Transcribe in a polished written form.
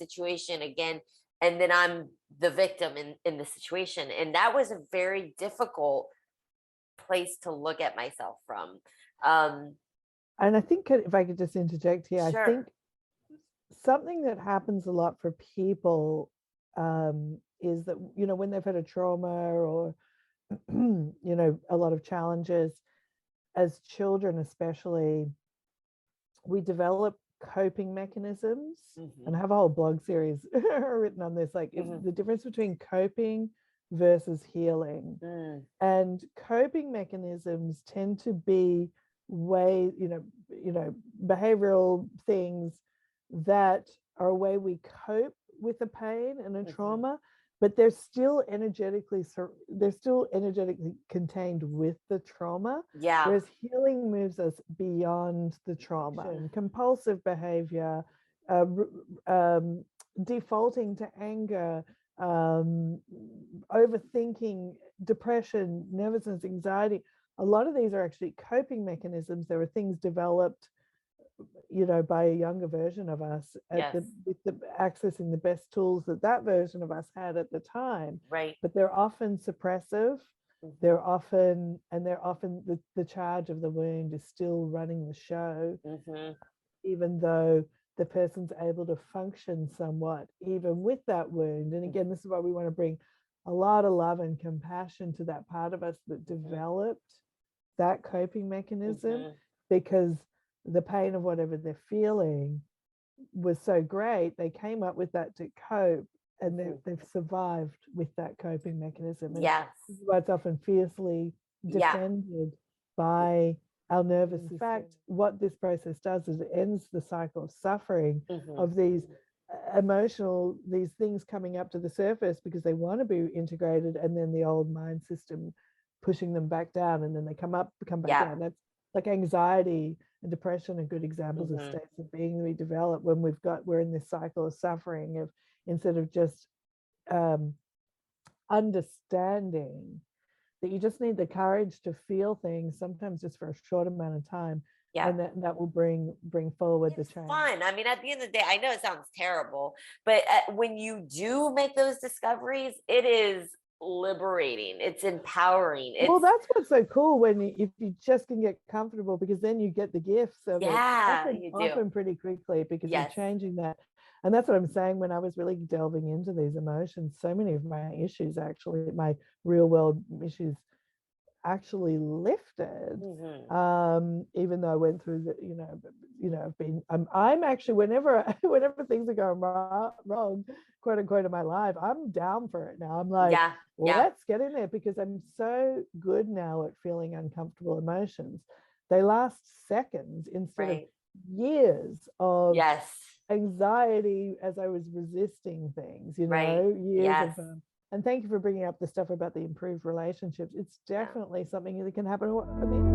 situation again, and then I'm the victim in the situation. And that was a very difficult place to look at myself from. And I think, if I could just interject here, I Sure. think something that happens a lot for people is that, when they've had a trauma or, a lot of challenges as children, especially, we develop coping mechanisms. And I have a whole blog series written on this, like the difference between coping versus healing. And coping mechanisms tend to be behavioral things that are a way we cope with the pain and the trauma, but they're still energetically contained with the trauma. Yeah. Whereas healing moves us beyond the trauma. And compulsive behavior, defaulting to anger, overthinking, depression, nervousness, anxiety. A lot of these are actually coping mechanisms. There were things developed, by a younger version of us with accessing the best tools that version of us had at the time. Right. But they're often suppressive. They're often the charge of the wound is still running the show, even though the person's able to function somewhat even with that wound. And again, this is why we want to bring a lot of love and compassion to that part of us that developed that coping mechanism, because the pain of whatever they're feeling was so great, they came up with that to cope, and they've survived with that coping mechanism. And yes. This is why it's often fiercely defended by our nervous system. In fact, what this process does is it ends the cycle of suffering of these these things coming up to the surface because they want to be integrated, and then the old mind system pushing them back down, and then they come back down. That's like anxiety and depression are good examples of states of being that we develop when we're in this cycle of suffering, of instead of just understanding that you just need the courage to feel things, sometimes just for a short amount of time. And that will bring forward the change. Fun. I mean, at the end of the day, I know it sounds terrible, but when you do make those discoveries, it is liberating. It's empowering. Well, that's what's so cool if you just can get comfortable, because then you get the gifts of it often pretty quickly, because you're changing that. And that's what I'm saying. When I was really delving into these emotions, so many of my issues, actually, my real world issues, actually lifted. Even though I went through I'm actually, whenever things are going wrong, quote unquote, in my life, I'm down for it now. I'm like, let's get in there, because I'm so good now at feeling uncomfortable emotions. They last seconds instead of years of anxiety as I was resisting things, years of and thank you for bringing up the stuff about the improved relationships. It's definitely something that can happen. I mean,